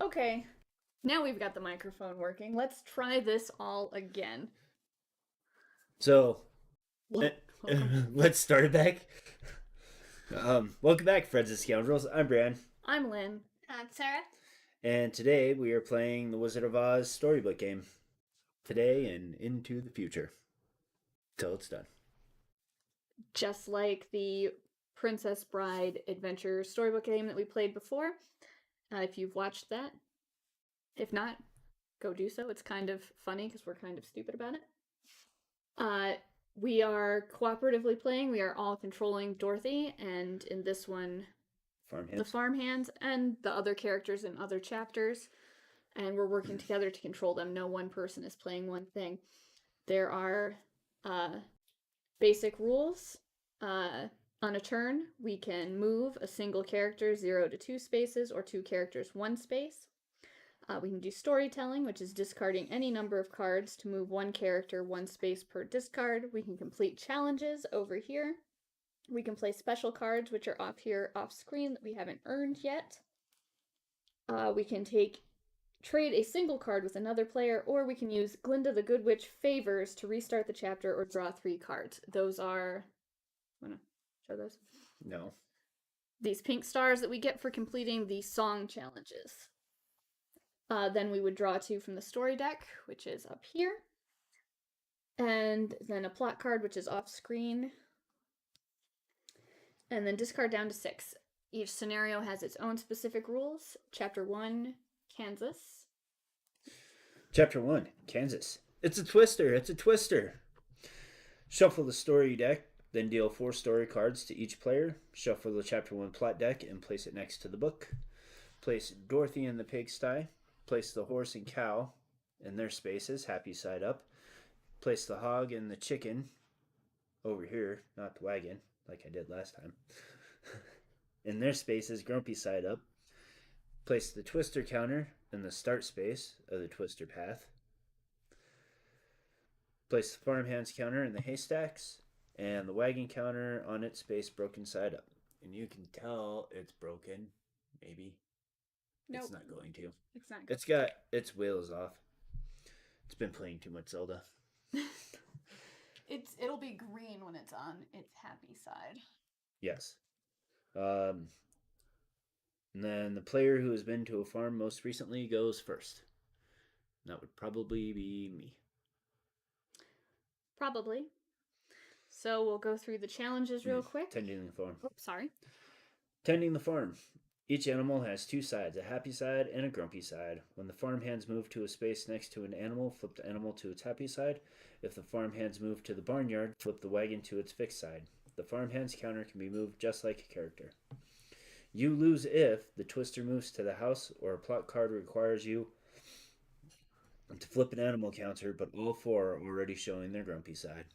Okay, now we've got the microphone working. Let's try this all again. So uh, Welcome. let's start it back. Welcome back, friends and scoundrels. I'm Bran, I'm Lynn. Sarah? and today we are playing the Wizard of Oz storybook game. Today and into the future, till it's done. Just like the Princess Bride Adventure storybook game that we played before. If you've watched that. If not, go do so. It's kind of funny because we're kind of stupid about it. We are cooperatively playing. We are all controlling Dorothy, and in this one, Farmhands. the farmhands and the other characters in other chapters, and we're working together to control them. No one person is playing one thing. There are basic rules. On a turn, we can move a single character 0 to 2 spaces or 2 characters 1 space. We can do storytelling, which is discarding any number of cards to move one character 1 space per discard. We can complete challenges over here. We can play special cards, which are off here off screen that we haven't earned yet. We can trade a single card with another player, or we can use Glinda the Good Witch favors to restart the chapter or draw 3 cards. Those are... Wanna show those? No. These pink stars that we get for completing the song challenges. Then we would draw 2 from the story deck, which is up here. And then a plot card, which is off screen. And then discard down to 6. Each scenario has its own specific rules. Chapter 1, Kansas. Chapter 1, Kansas. It's a twister, it's a twister. Shuffle the story deck, then deal 4 story cards to each player. Shuffle the Chapter 1 plot deck and place it next to the book. Place Dorothy in the pigsty. Place the horse and cow in their spaces, happy side up. Place the hog and the chicken over here, not the wagon, like I did last time. In their spaces, grumpy side up. Place the twister counter in the start space of the twister path. Place the farmhands counter in the haystacks, and the wagon counter on its space broken side up. And you can tell it's broken, maybe. Nope. It's not going to. It's not. It's got its wheels off. It's been playing too much Zelda. It'll be green when it's on its happy side. Yes. And then the player who has been to a farm most recently goes first. That would probably be me. Probably. So we'll go through the challenges real quick. Tending the farm. Oh, sorry. Tending the farm. Each animal has 2 sides, a happy side and a grumpy side. When the farmhands move to a space next to an animal, flip the animal to its happy side. If the farmhands move to the barnyard, flip the wagon to its fixed side. The farmhands counter can be moved just like a character. You lose if the twister moves to the house or a plot card requires you to flip an animal counter, but all 4 are already showing their grumpy side.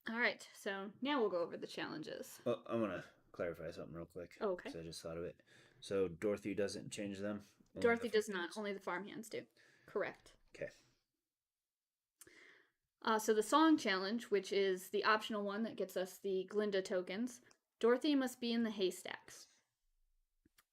All right, so now we'll go over the challenges. Oh, I want to clarify something real quick. Oh, okay. Because I just thought of it. So Dorothy doesn't change them? Dorothy does not. Only the farmhands do. Correct. Okay. So the song challenge, which is the optional one that gets us the Glinda tokens, Dorothy must be in the haystacks.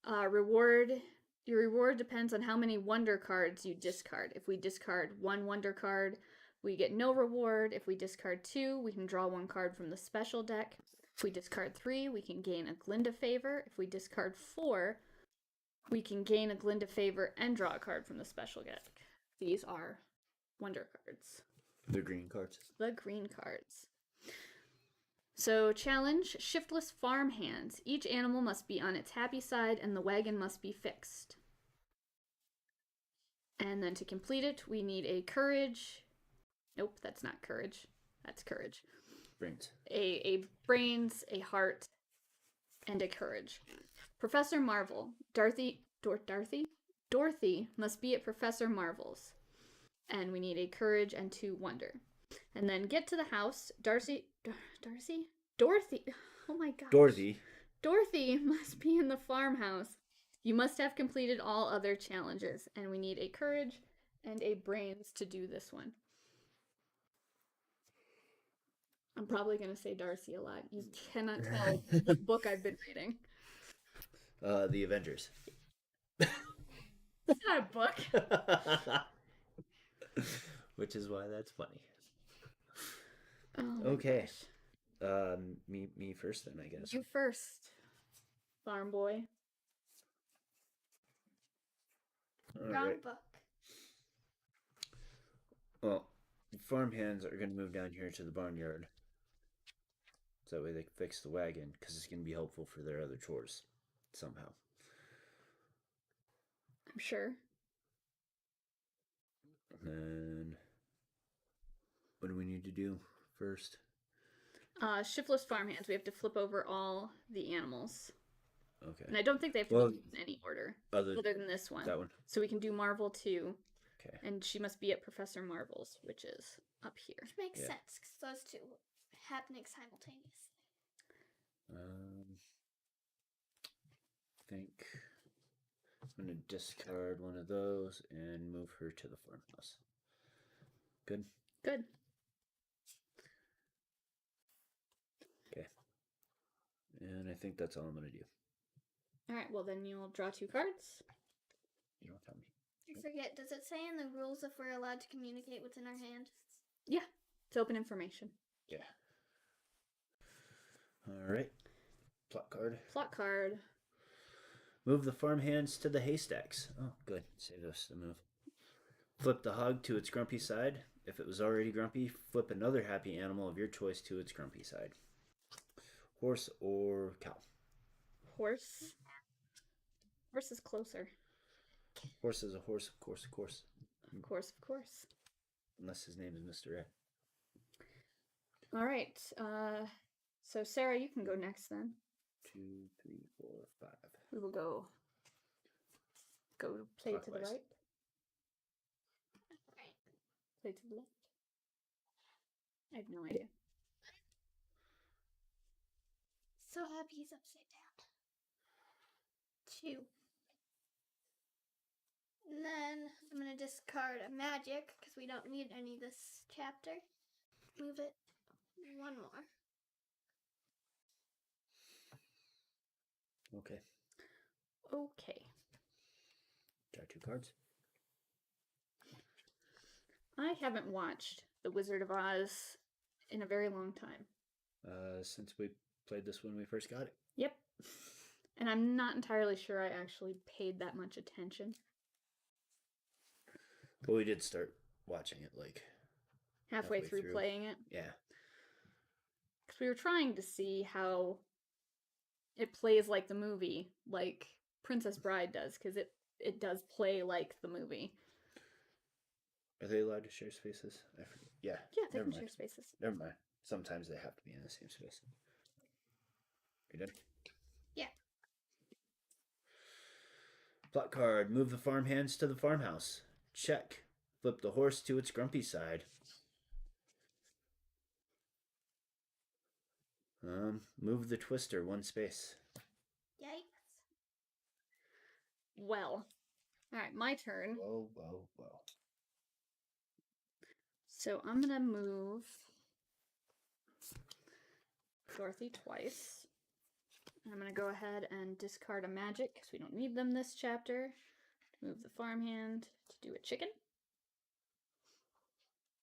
Your reward depends on how many wonder cards you discard. If we discard 1 wonder card, we get no reward. If we discard 2, we can draw 1 card from the special deck. If we discard 3, we can gain a Glinda favor. If we discard 4, we can gain a Glinda favor and draw a card from the special deck. These are wonder cards. The green cards. The green cards. So, challenge, shiftless farmhands. Each animal must be on its happy side and the wagon must be fixed. And then to complete it, we need a courage. Nope, that's not courage. That's courage. Brains. A brains, a heart, and a courage. Professor Marvel. Dorothy must be at Professor Marvel's. And we need a courage and 2 wonder. And then get to the house. Dorothy. Oh my gosh. Dorothy must be in the farmhouse. You must have completed all other challenges. And we need a courage and a brains to do this one. I'm probably going to say Darcy a lot. You cannot tell what book I've been reading. The Avengers. It's not a book. Which is why that's funny. Oh my Okay. gosh. Me first then, I guess. You first, farm boy. All Wrong right. book. Well, farm hands are going to move down here to the barnyard. So that way they can fix the wagon, because it's going to be helpful for their other chores somehow. I'm sure. And then, what do we need to do first? Shiftless farmhands. We have to flip over all the animals. Okay. And I don't think they have to be in any order Other than this one. that one. So we can do Marvel too. Okay. And she must be at Professor Marvel's, which is up here. Which makes Yeah. sense because those two happening simultaneously. I think I'm going to discard one of those and move her to the farmhouse. Good? Good. Okay. And I think that's all I'm going to do. All right, well then you'll draw 2 cards. You don't tell me. I forget, does it say in the rules if we're allowed to communicate within our hand? Yeah, it's open information. Yeah. All right. Plot card. Plot card. Move the farmhands to the haystacks. Oh, good. Save us the move. Flip the hog to its grumpy side. If it was already grumpy, flip another happy animal of your choice to its grumpy side. Horse or cow? Horse. Horse is closer. Horse is a horse, of course, of course. Of course, of course. Unless his name is Mr. Ed. All right. So Sarah, you can go next then. 2, 3, 4, 5. We will go play to the Clockwise. right. Right. Play to the left. I have no idea. So happy he's upside down. 2. And then I'm going to discard a magic because we don't need any this chapter. Move it 1 more. Okay. Okay. Draw 2 cards. I haven't watched The Wizard of Oz in a very long time. Since we played this when we first got it. Yep. And I'm not entirely sure I actually paid that much attention. But we did start watching it like Halfway Halfway through through. playing it. yeah. Because we were trying to see how it plays like the movie, like Princess Bride does, because it does play like the movie. Are they allowed to share spaces? I forget. Yeah. Yeah, they Never can share mind. spaces. Never mind. Sometimes they have to be in the same space. You done? Yeah. Plot card. Move the farmhands to the farmhouse. Check. Flip the horse to its grumpy side. Move the twister 1 space. Yikes. Well, all right, my turn. Whoa, whoa, whoa. So I'm gonna move Dorothy twice. I'm gonna go ahead and discard a magic because we don't need them this chapter. Move the farmhand to do a chicken.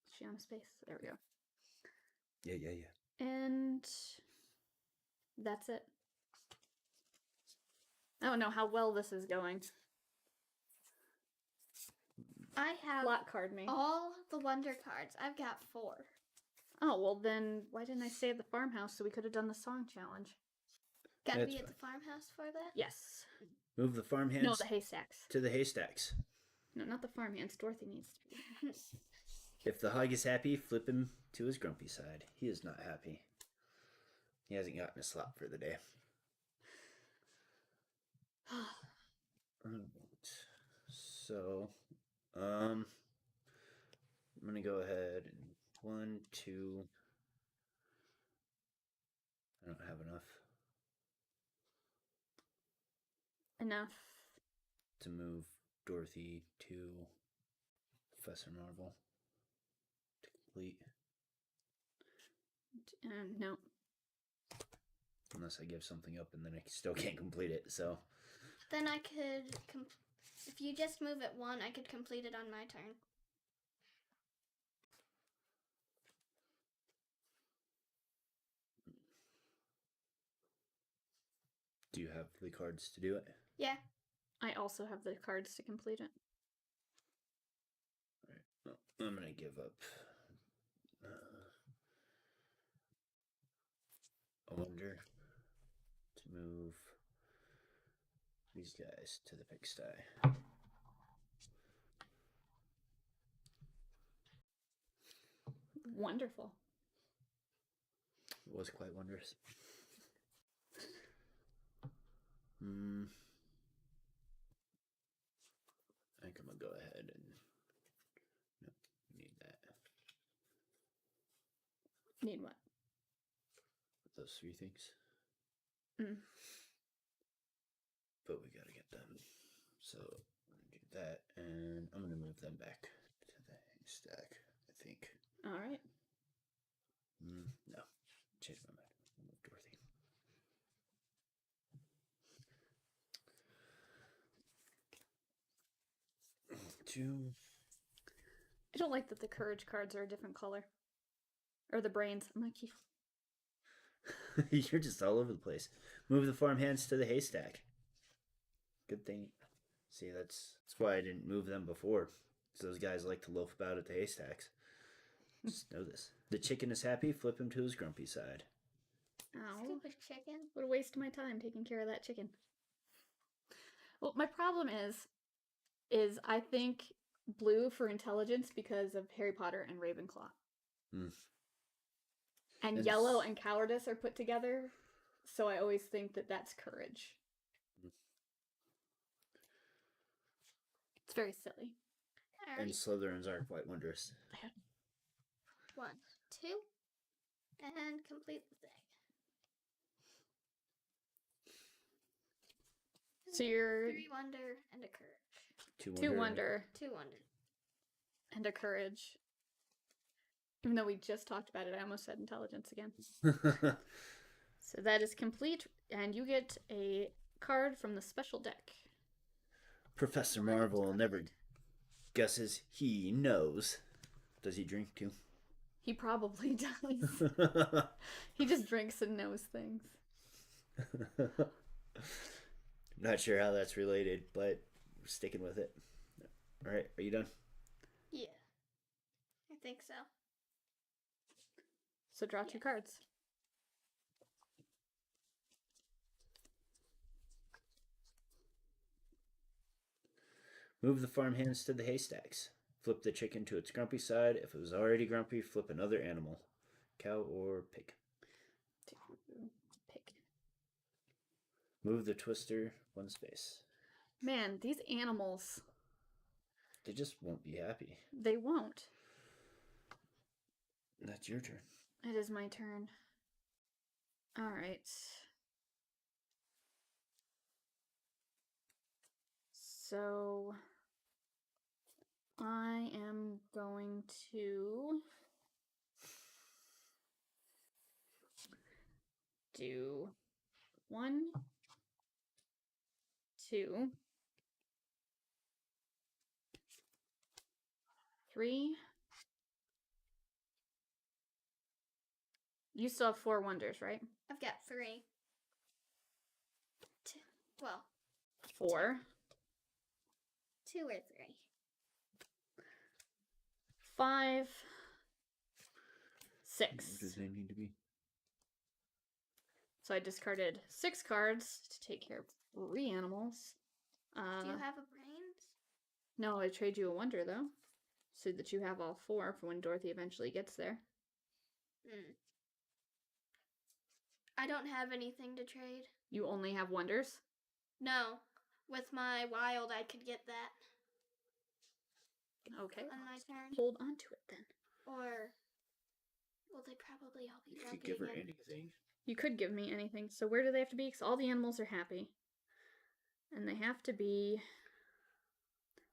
Is she on a space? There we go. Yeah. And that's it. I don't know how well this is going. I have Plot card me. all the wonder cards. I've got 4. Oh, well then, why didn't I stay at the farmhouse so we could have done the song challenge? Gotta That's be at fine. the farmhouse for that? Yes. Move the farmhands No, the haystacks. to the haystacks. No, not the farmhands. Dorothy needs to be. If the hog is happy, flip him to his grumpy side. He is not happy. He hasn't gotten a slot for the day. Alright. So, I'm gonna go ahead and 1, 2. I don't have enough Enough. to move Dorothy to Professor Marvel to complete. No. Unless I give something up and then I still can't complete it. So Then I could, if you just move it one, I could complete it on my turn. Do you have the cards to do it? Yeah. I also have the cards to complete it. All right. Well, I'm gonna give up. I wonder to move these guys to the pigsty. Wonderful. It was quite wondrous. I think I'm gonna go ahead and no, need that. Need what? Those three things. Mm. But we gotta get them. So I'm gonna do that, and I'm gonna move them back to the haystack, I think. All right. No, change my mind. I'll move Dorothy. Two. I don't like that the courage cards are a different color. Or the brains. I'm like, You're just all over the place. Move the farmhands to the haystack. Good thing. See, that's why I didn't move them before. So those guys like to loaf about at the haystacks. Just know this. The chicken is happy. Flip him to his grumpy side. ow. Stupid chicken. What a waste of my time taking care of that chicken. Well, my problem is I think blue for intelligence because of Harry Potter and Ravenclaw. And yellow and cowardice are put together, so I always think that that's courage. It's very silly. And Slytherins are quite wondrous. 1, 2, and complete the thing. So you're 3 wonder and a courage. 2 wonder 2 wonder. and a courage. Even though we just talked about it, I almost said intelligence again. So that is complete, and you get a card from the special deck. Professor Marvel never guesses he knows. Does he drink too? He probably does. He just drinks and knows things. Not sure how that's related, but we're sticking with it. All right, are you done? Yeah. I think so. So draw 2 cards. Move the farmhands to the haystacks. Flip the chicken to its grumpy side. If it was already grumpy, flip another animal. Cow or pig. Pig. Move the twister 1 space. Man, these animals. They just won't be happy. They won't. That's your turn. It is my turn. All right. So I am going to do 1, 2, 3. You still have 4 wonders, right? I've got 3. Well, 4. 2 or 3. 5, 6. What does they need to be? So I discarded 6 cards to take care of 3 animals. Do you have a brains? No, I trade you a wonder though, so that you have all 4 for when Dorothy eventually gets there. I don't have anything to trade. You only have wonders? No. With my wild, I could get that. Okay. On my turn. Hold on to it then. Or, well, they probably all be You grumpy could give her again. anything. You could give me anything. So where do they have to be? Because all the animals are happy. And they have to be...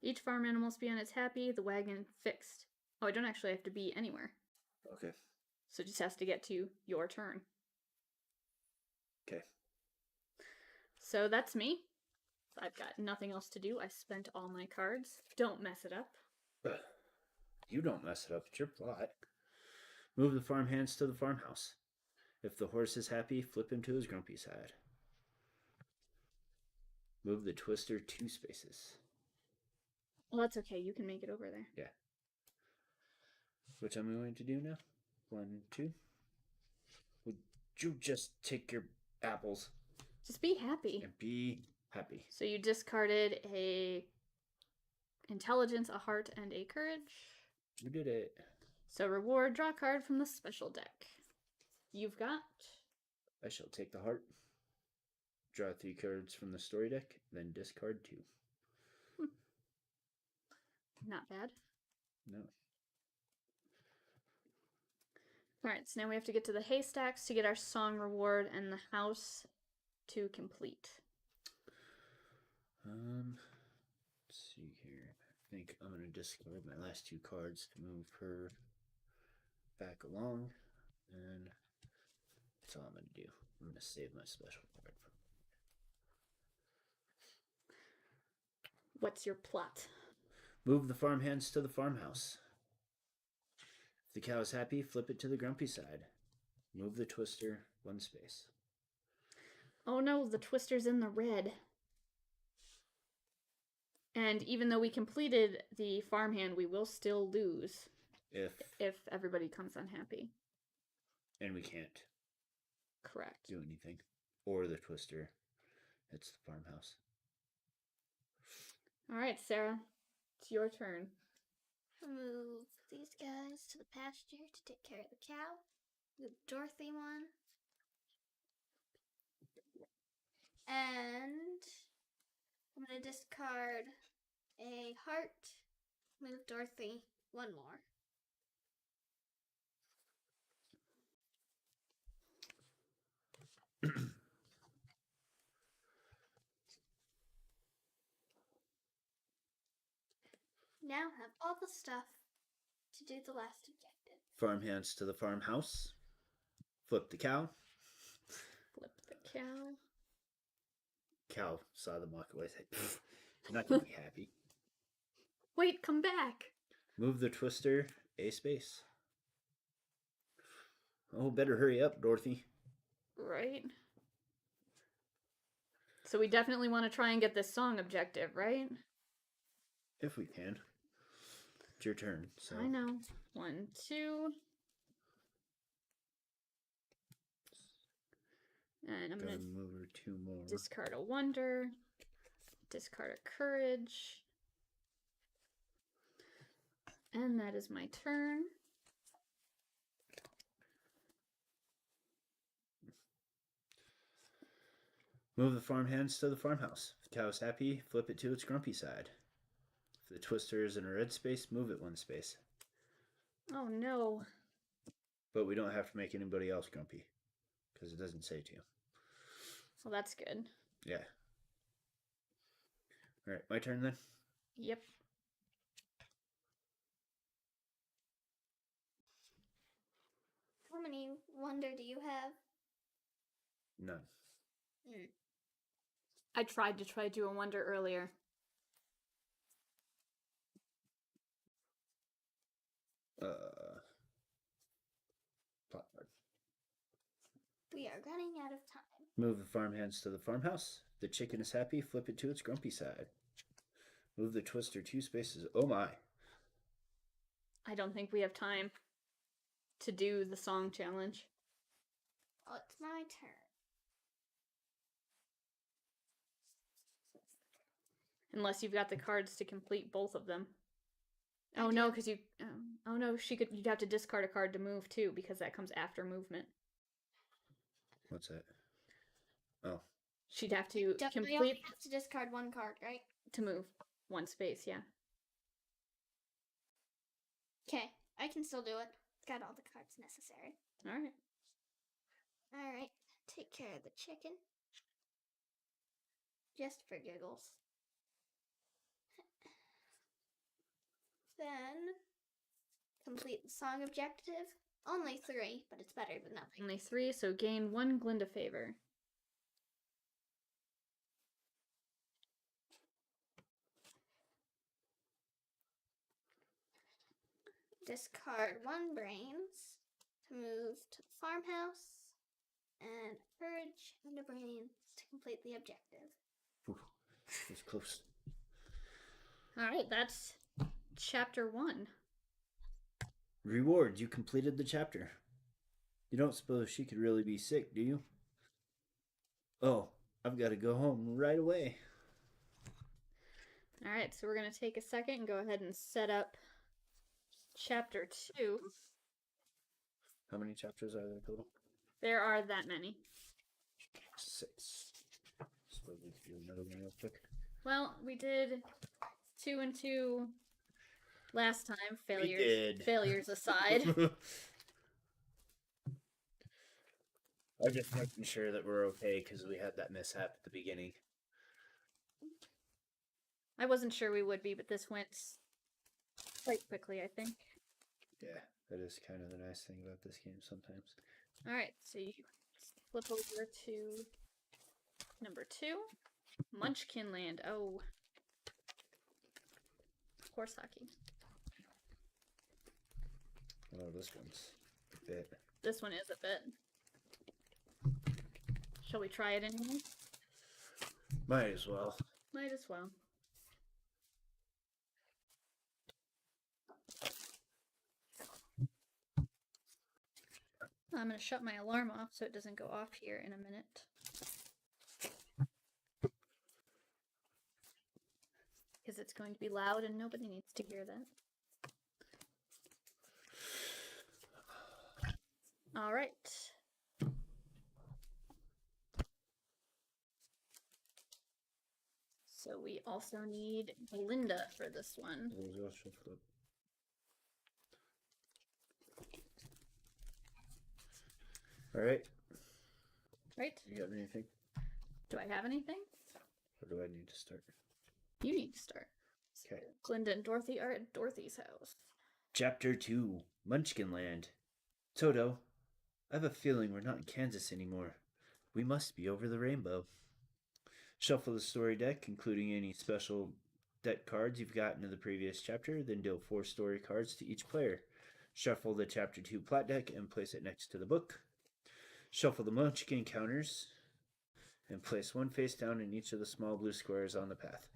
Each farm animal must be on its happy, the wagon fixed. Oh, I don't actually have to be anywhere. Okay. So it just has to get to your turn. Okay. So that's me. I've got nothing else to do. I spent all my cards. Don't mess it up. You don't mess it up. It's your plot. Move the farmhands to the farmhouse. If the horse is happy, flip him to his grumpy side. Move the twister 2 spaces. Well, that's okay. You can make it over there. Yeah. Which I'm going to do now. 1, 2. Would you just take your apples Just be happy. and be happy? So you discarded a intelligence, a heart, and a courage. You did it. So reward, draw a card from the special deck. You've got... I shall take the heart. Draw 3 cards from the story deck, then discard 2. Not bad. No. Alright, so now we have to get to the haystacks to get our song reward and the house to complete. Let's see here. I think I'm going to discard my last 2 cards to move her back along. And that's all I'm going to do. I'm going to save my special card. What's your plot? Move the farmhands to the farmhouse. If the cow is happy, flip it to the grumpy side. Move the twister 1 space. Oh no, the twister's in the red. And even though we completed the farmhand, we will still lose if everybody comes unhappy. And we can't Correct. do anything. Or the twister. It's the farmhouse. Alright, Sarah. It's your turn. Move these guys to the pasture to take care of the cow. Move Dorothy 1. And I'm going to discard a heart. Move Dorothy 1 more. Now have all the stuff to do the last objective. Farmhands to the farmhouse. Flip the cow. Flip the cow. Cow saw them walk away. Said, not going to be happy. Wait, come back! Move the twister a space. Oh, better hurry up, Dorothy. Right? So we definitely want to try and get this song objective, right? If we can. It's your turn. So I know. 1, 2. And I'm Gonna going to move her 2 more. discard a wonder. Discard a courage. And that is my turn. Move the farmhands to the farmhouse. If the cow is happy, flip it to its grumpy side. If the twister is in a red space, move it 1 space. Oh no. But we don't have to make anybody else grumpy. Because it doesn't say to. Well, that's good. Yeah. Alright, my turn then? Yep. How many wonder do you have? None. I tried to do a wonder earlier. Plot card. We are running out of time. Move the farmhands to the farmhouse. If the chicken is happy, flip it to its grumpy side. Move the twister 2 spaces. Oh my. I don't think we have time to do the song challenge. Oh, it's my turn. Unless you've got the cards to complete both of them. I Oh no, do. because you... oh no, you'd have to discard a card to move too, because that comes after movement. What's that? Oh. She'd have to We only complete have to discard 1 card, right? to move 1 space, yeah. Okay, I can still do it. Got all the cards necessary. Alright. Alright, take care of the chicken. Just for giggles. Then, complete the song objective. Only 3, but it's better than nothing. Only 3, so gain 1 Glinda favor. Discard 1 brains to move to the farmhouse, and purge and a brain to complete the objective. Ooh, that was close. All right, that's chapter 1. Reward, you completed the chapter. You don't suppose she could really be sick, do you? Oh, I've got to go home right away. All right, so we're going to take a second and go ahead and set up chapter 2. How many chapters are there total? There are that many. 6. So we can do another one real quick. Well, we did 2 and 2 last time. Failures. We did. Failures aside. I'm just making sure that we're okay because we had that mishap at the beginning. I wasn't sure we would be, but this went quite quickly, I think. Yeah, that is kind of the nice thing about this game sometimes. All right, so you flip over to number 2, Munchkin Land. Oh, horse hockey. Oh, this one's a bit. This one is a bit. Shall we try it anyway? Might as well. Might as well. I'm going to shut my alarm off so it doesn't go off here in a minute. Because it's going to be loud and nobody needs to hear that. All right. So we also need Glinda for this one. All right. Right? You got anything? Do I have anything? Or do I need to start? You need to start. Okay. Glinda and Dorothy are at Dorothy's house. Chapter 2, Munchkin Land. Toto, I have a feeling we're not in Kansas anymore. We must be over the rainbow. Shuffle the story deck, including any special deck cards you've gotten in the previous chapter, then deal 4 story cards to each player. Shuffle the Chapter 2 plat deck and place it next to the book. Shuffle the Munchkin counters and place 1 face down in each of the small blue squares on the path.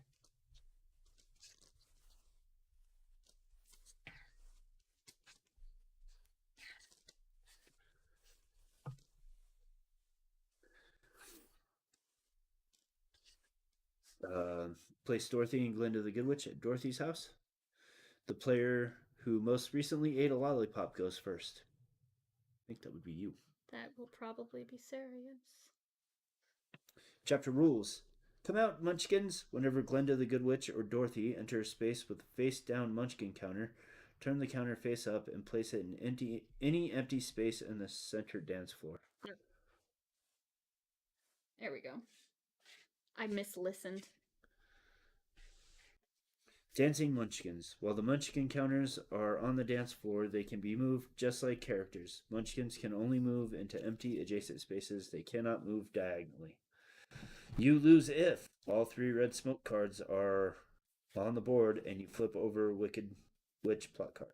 Place Dorothy and Glinda the Good Witch at Dorothy's house. The player who most recently ate a lollipop goes first. I think that would be you. That will probably be Sarah, yes. Chapter rules. Come out, Munchkins. Whenever Glinda the Good Witch or Dorothy enter a space with a face-down Munchkin counter, turn the counter face up and place it in any empty space in the center dance floor. There we go. I mislistened. Dancing Munchkins. While the Munchkin counters are on the dance floor, they can be moved just like characters. Munchkins can only move into empty adjacent spaces. They cannot move diagonally. You lose if all 3 red smoke cards are on the board and you flip over Wicked Witch plot card.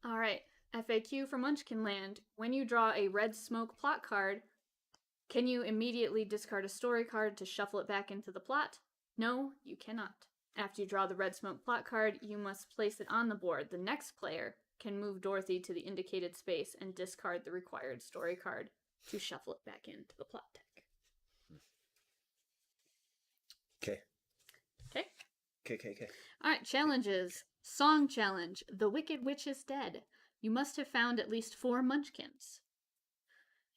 All right. FAQ for Munchkin Land. When you draw a red smoke plot card, can you immediately discard a story card to shuffle it back into the plot? No, you cannot. After you draw the red smoke plot card, you must place it on the board. The next player can move Dorothy to the indicated space and discard the required story card to shuffle it back into the plot deck. Okay. Okay? Okay. All right, challenges. Song challenge. The Wicked Witch is dead. You must have found at least 4 Munchkins.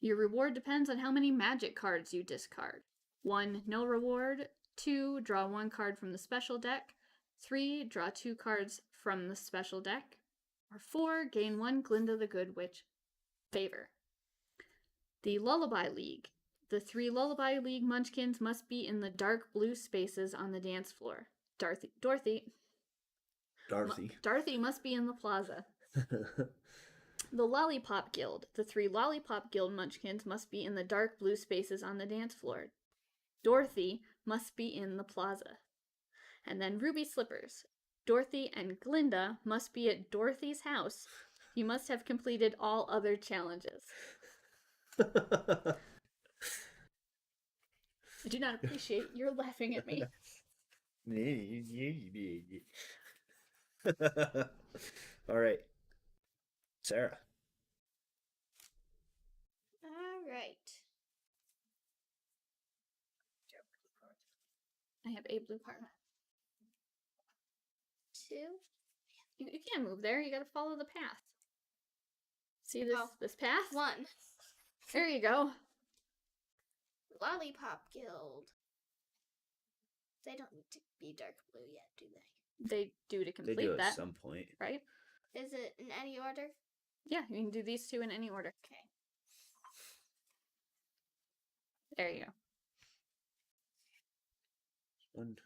Your reward depends on how many magic cards you discard. 1, no reward. 2, draw 1 card from the special deck. 3, draw 2 cards from the special deck. Or 4, gain 1 Glinda the Good Witch favor. The Lullaby League. The 3 Lullaby League Munchkins must be in the dark blue spaces on the dance floor. Dorothy must be in the plaza. The Lollipop Guild. The 3 Lollipop Guild Munchkins must be in the dark blue spaces on the dance floor. Dorothy must be in the plaza. And then Ruby Slippers. Dorothy and Glinda must be at Dorothy's house, you must have completed all other challenges. I do not appreciate your laughing at me. All right. Sarah. All right. I have a blue card. 2. You can't move there. You gotta follow the path. See this this path? 1. There you go. Lollipop Guild. They don't need to be dark blue yet, do they? They do to complete They do that. at some point. Right? Is it in any order? Yeah, you can do these two in any order. Okay. There you go. 1,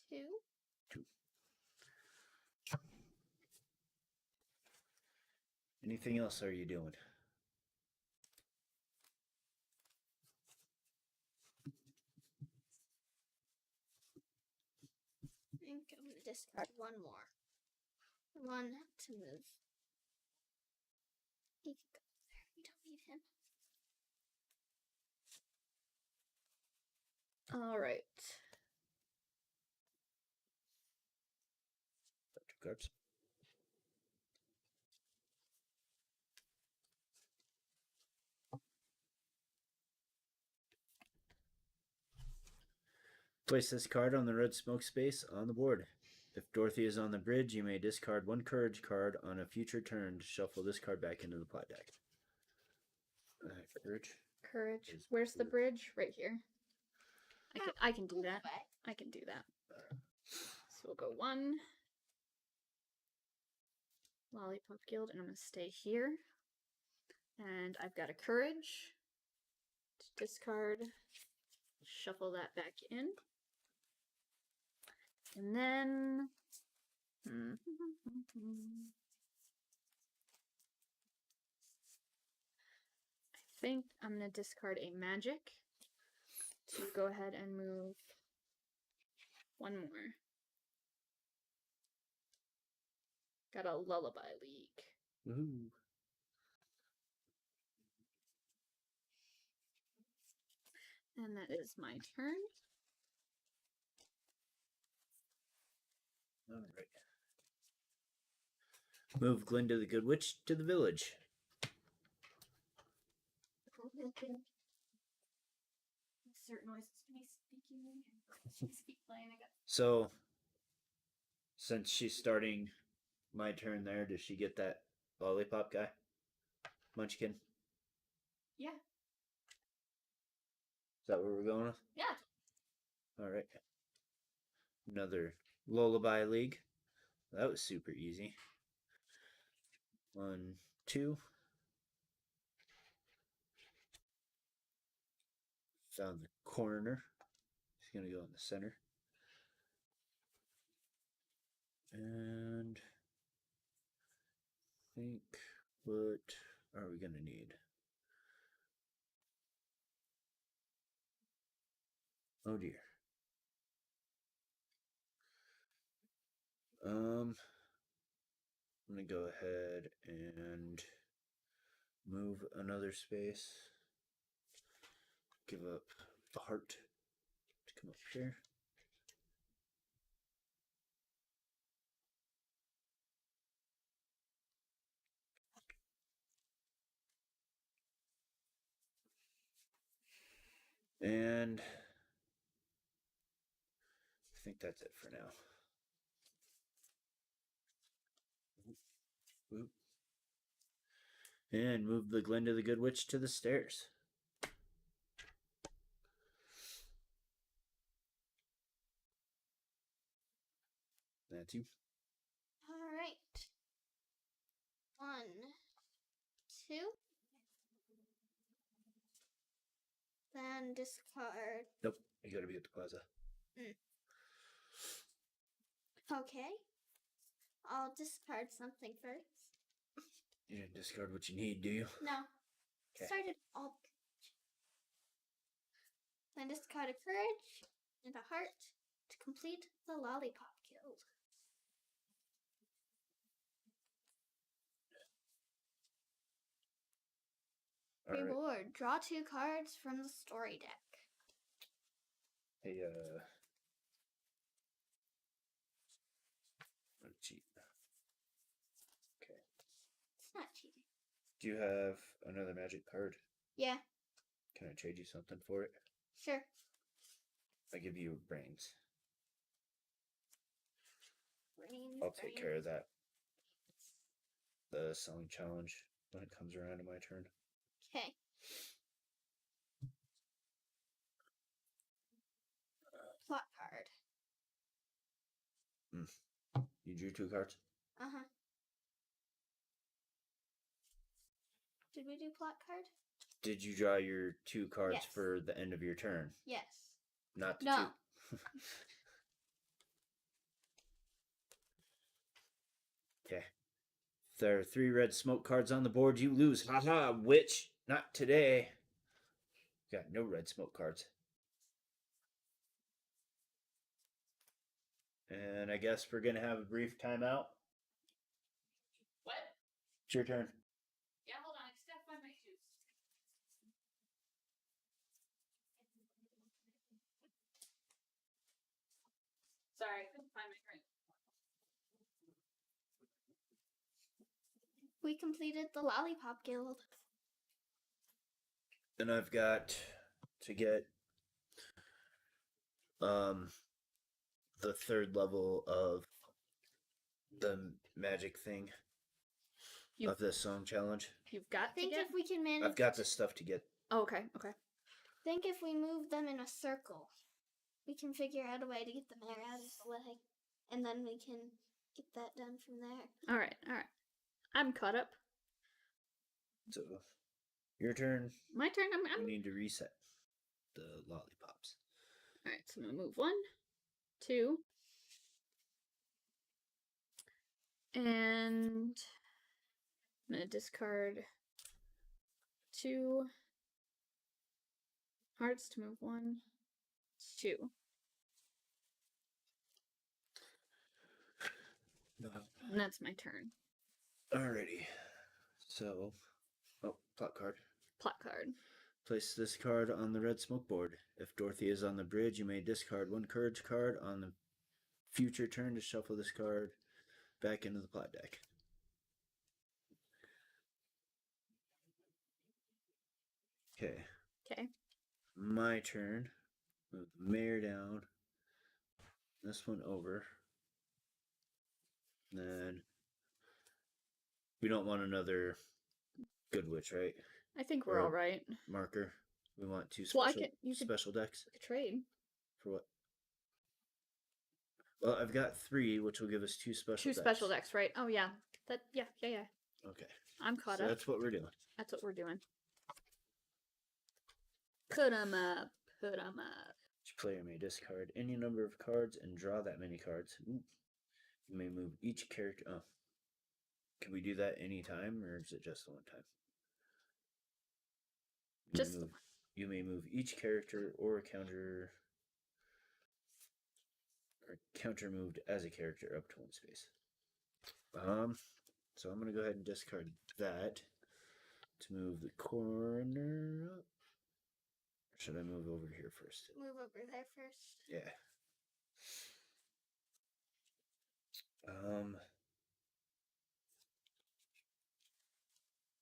2. 2. Anything else are you doing? I think I'm going to discard one more. 1 to move. He can go there. We don't need him. All right. Got 2 cards. Place this card on the red smoke space on the board. If Dorothy is on the bridge, you may discard 1 courage card on a future turn to shuffle this card back into the plot deck. Courage. Courage. Is Where's the blue. bridge? Right here. I can do that. Way. I can do that. So we'll go 1. Lollipop Guild, and I'm going to stay here. And I've got a courage to discard. Shuffle that back in. And then... I think I'm going to discard a magic to go ahead and move 1 more. Got a Lullaby League. Woohoo. And that is my turn. All right. Move Glinda the Good Witch to the village. Certain noises to be speaking. Speak playing. So, since she's starting my turn there, does she get that lollipop guy? Munchkin? Yeah. Is that where we're going with? Yeah. All right. Another Lullaby League. That was super easy. 1, 2. Found the corner. He's going to go in the center. And I think, what are we going to need? Oh dear. I'm going to go ahead and move another space. Give up the heart to come up here. And I think that's it for now. Whoop. And move the Glinda the Good Witch to the stairs. That's you. All right. 1, 2. Then discard. Nope, you gotta be at the plaza. Okay. I'll discard something first. You didn't discard what you need, do you? No. Okay. Started all courage. Then discard a courage and a heart to complete the Lollipop Guild. All right. Reward. Draw 2 cards from the story deck. Hey, oh, cheat. Okay. It's not cheating. Do you have another magic card? Yeah, Can I trade you something for it? sure. I give you brains. Brains, I'll take care of brains. that. The selling challenge when it comes around to my turn. Okay. Plot card. You drew 2 cards? Uh-huh. Did we do plot card? Did you draw your 2 cards Yes. for the end of your turn? Yes. Not the No. 2. Okay. There are 3 red smoke cards on the board. You lose. Haha, witch. Not today. Got no red smoke cards. And I guess we're going to have a brief timeout. What? It's your turn. Yeah, hold on. I just gotta find my shoes. Sorry, I couldn't find my drink. We completed the Lollipop Guild. And I've got to get the 3rd level of the magic thing You- of this song challenge. You've got Think to get... if we can manage. I've got the stuff to get. Oh, okay, okay. Think if we move them in a circle, we can figure out a way to get the mayor out of the way, and then we can get that done from there. All right. I'm caught up. So, your turn. My turn. We need to reset the lollipops. All right, so I'm gonna move 1, 2, and I'm gonna discard 2 hearts to move 1, 2. And that's my turn. Alrighty. So, plot card. Plot card. Place this card on the red smoke board. If Dorothy is on the bridge, you may discard 1 courage card on the future turn to shuffle this card back into the plot deck. Okay. Okay. My turn. Move the mayor down. This one over. Then we don't want another good witch, right? I think we're Or all right. Marker. We want 2 Well, special you could special decks. trade. For what? Well, I've got 3, which will give us 2 special 2 decks. special decks, right? Oh yeah. Yeah. Okay. I'm caught So up. that's what we're doing. That's what we're doing. Put 'em up. Put 'em up. Each player may discard any number of cards and draw that many cards. Ooh. You may move each character. Oh. Can we do that anytime, or is it just the one time? You may move each character or counter moved as a character up to 1 space. So I'm gonna go ahead and discard that to move the corner up. Or should I move over here first? Move over there first. Yeah.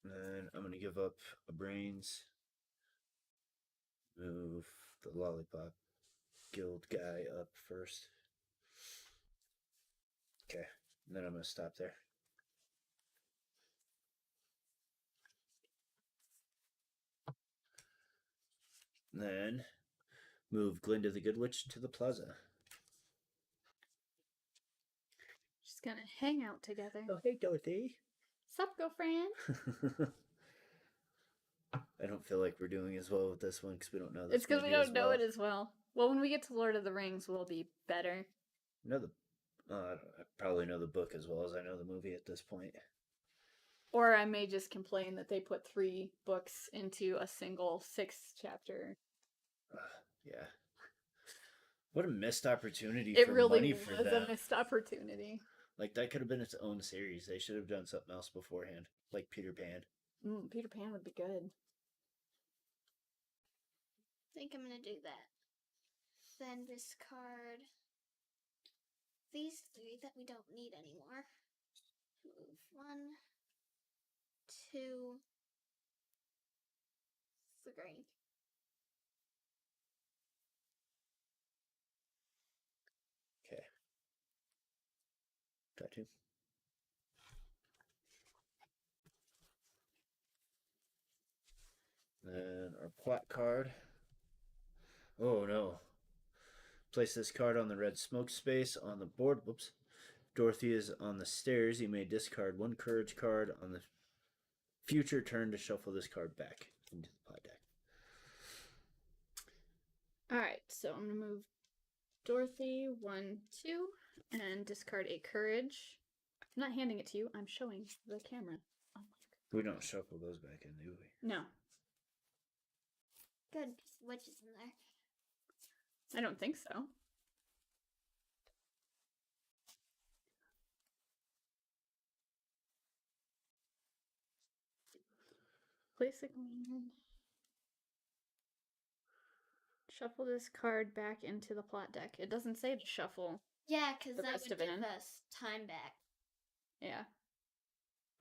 Then I'm gonna give up a brains. Move the lollipop guild guy up first. Okay, and then I'm gonna stop there. Then move Glinda the Good Witch to the plaza. Just gonna hang out together. Oh, hey, Dorothy. Sup, girlfriend? I don't feel like we're doing as well with this one because we don't know this. It's because we movie don't know it as well. Well, when we get to Lord of the Rings, we'll be better. I probably know the book as well as I know the movie at this point. Or I may just complain that they put 3 books into a single 6-chapter. Yeah. What a missed opportunity It for really money was for them. a missed opportunity. Like, that could have been its own series. They should have done something else beforehand. Like Peter Pan. Peter Pan would be good. think I'm gonna do that. Then discard these 3 that we don't need anymore. Move 1, 2, 3. Okay. Got to. Then our plot card. Oh no. Place this card on the red smoke space on the board. Whoops. Dorothy is on the stairs. You may discard 1 courage card on the future turn to shuffle this card back into the plot deck. Alright, so I'm going to move Dorothy 1, 2, and discard a courage. I'm not handing it to you, I'm showing the camera. Oh my God. We don't shuffle those back in, do we? No, Good, because the witch is in there. I don't think so. Place a command. Shuffle this card back into the plot deck. It doesn't say to shuffle. Yeah, because The that rest would of it give in. us time back. Yeah.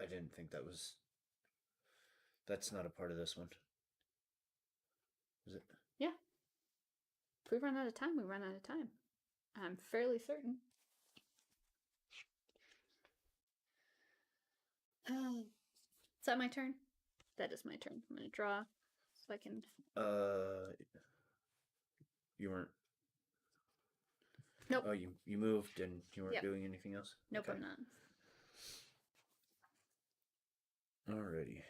I didn't think that was. That's not a part of this one. Is it? Yeah. If we run out of time, we run out of time. I'm fairly certain. Is that my turn? That is my turn. I'm going to draw so I can... You weren't. Nope. Oh, you moved and you weren't Yep. doing anything else? Nope, Okay. I'm not. Alrighty.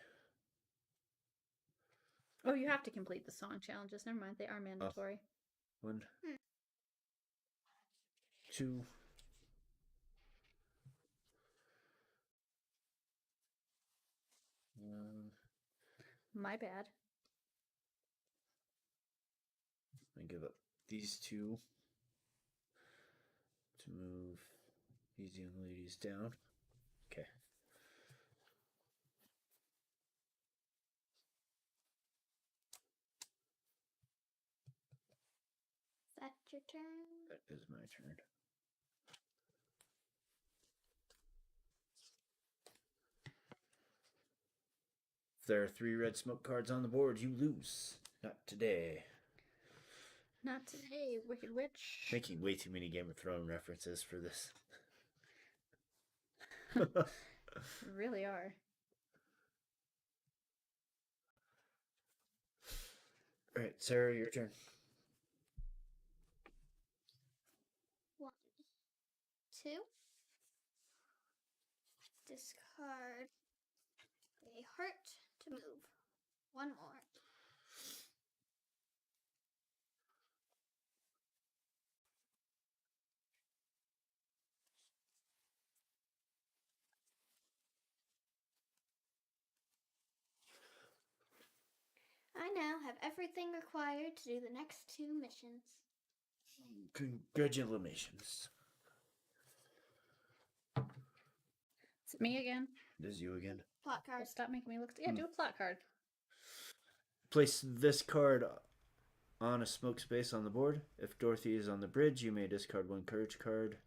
Oh, you have to complete the song challenges. Never mind, they are mandatory. 1, 2. My bad. I give up these 2 to move these young ladies down. Okay. Is that your turn? That is my turn. If there are 3 red smoke cards on the board, you lose. Not today. Not today, Wicked Witch. Making way too many Game of Thrones references for this. You really are. Alright, Sarah, your turn. 1, 2. Discard a heart to move 1 more. I now have everything required to do the next 2 missions. Congratulations. Is it me again? It is you again. Plot Oh, cards. stop making me look... Yeah, do a plot card. Place this card on a smoke space on the board. If Dorothy is on the bridge, you may discard 1 courage card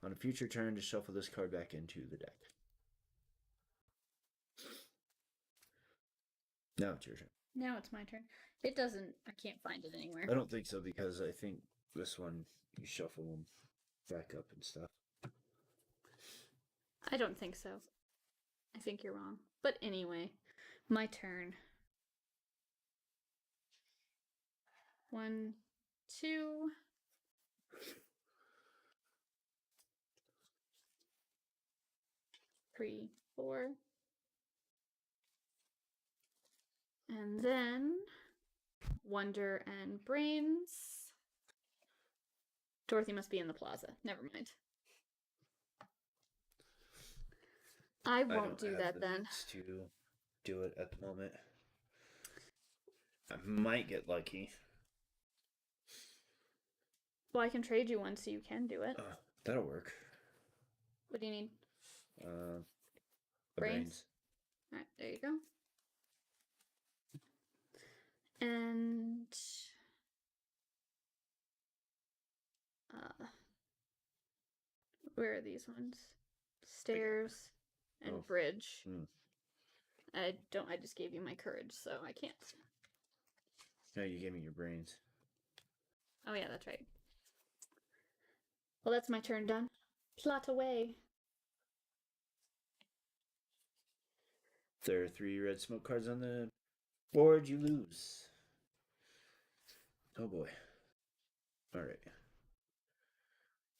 on a future turn to shuffle this card back into the deck. Now it's your turn. Now it's my turn. It doesn't... I can't find it anywhere. I don't think so because I think this one you shuffle them back up and stuff. I don't think so. I think you're wrong. But anyway, my turn. 1, 2. 3, 4. And then Wonder and Brains. Dorothy must be in the plaza. Never mind. I won't do that then. means to do it at the moment. I might get lucky. Well, I can trade you one so you can do it. That'll work. What do you need? The Brains? Alright, there you go. And Where are these ones? Stairs and Oh. bridge. Hmm. I just gave you my courage, so I can't. No, you gave me your brains. Oh yeah, that's right. Well, that's my turn done. Plot away. If there are 3 red smoke cards on the board, you lose. Oh boy. Alright.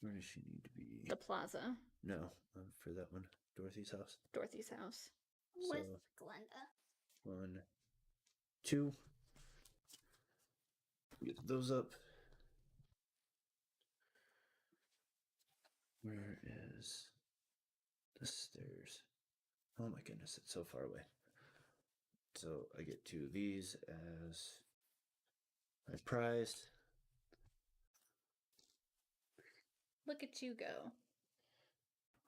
Where does she need to be? The plaza. No, for that one. Dorothy's house. Dorothy's house. With So, Glenda. 1, 2. Get those up. Where is the stairs? Oh my goodness, it's so far away. So I get 2 of these as my prize. Look at you go.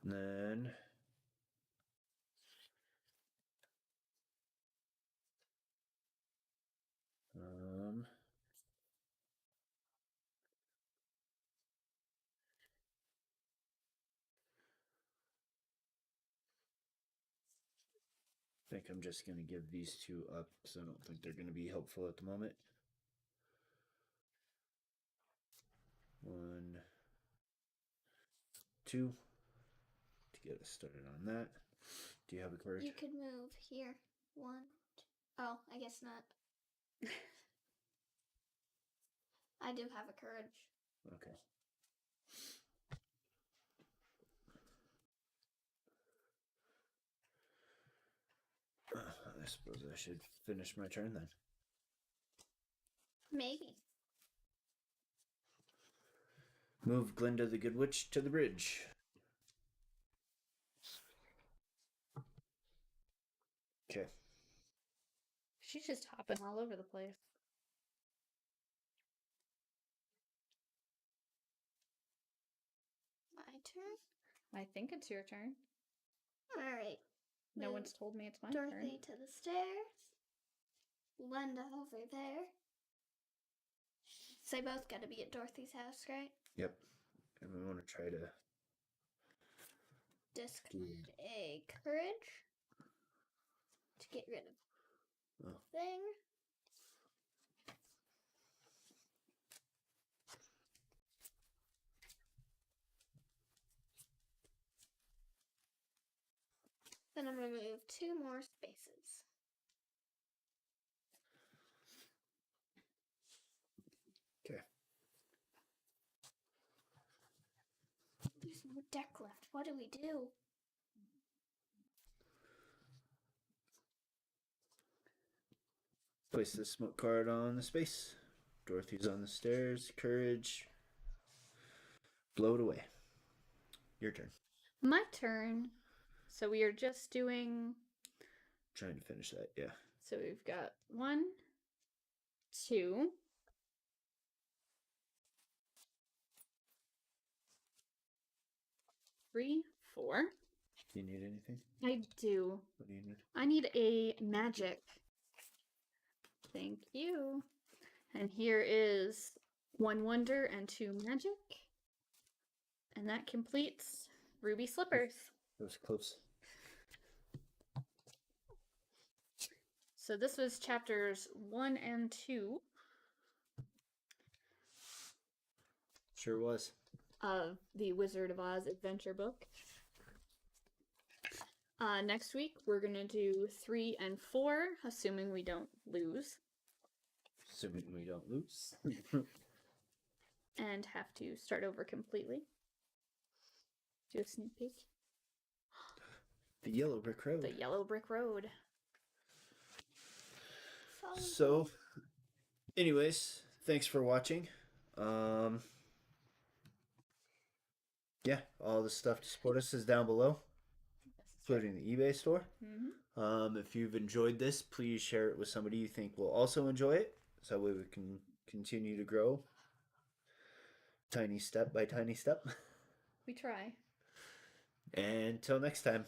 And then I think I'm just going to give these 2 up because I don't think they're going to be helpful at the moment. 1, 2 to get us started on that. Do you have a courage? You could move here. 1. Oh, I guess not. I do have a courage. Okay. I suppose I should finish my turn then. Maybe. Move Glinda the Good Witch to the bridge. Okay. She's just hopping all over the place. My turn. I think it's your turn. Alright. No Move one's told me it's my Dorothy turn. to the stairs. Glenda over there. So they both got to be at Dorothy's house, right? Yep. And we want to try to Discard a courage to get rid of Oh. thing. Then I'm going to move 2 more spaces. Okay. There's no deck left. What do we do? Place the smoke card on the space. Dorothy's on the stairs. Courage. Blow it away. Your turn. My turn. So we are just doing. Trying to finish that, yeah. So we've got 1, 2. 3, 4. Do you need anything? I do. What do you need? I need a magic. Thank you. And here is 1 wonder and 2 magic. And that completes Ruby Slippers. That was close. So this was chapters 1 and 2 Sure was. of the Wizard of Oz Adventure Book. Next week, we're going to do 3 and 4, assuming we don't lose. Assuming we don't lose. And have to start over completely. Do a sneak peek. The Yellow Brick Road. The Yellow Brick Road. So, anyways, thanks for watching. Yeah, all the stuff to support us is down below, including the eBay store. Mm-hmm. If you've enjoyed this, please share it with somebody you think will also enjoy it, so that way we can continue to grow tiny step by tiny step. We try. And until next time.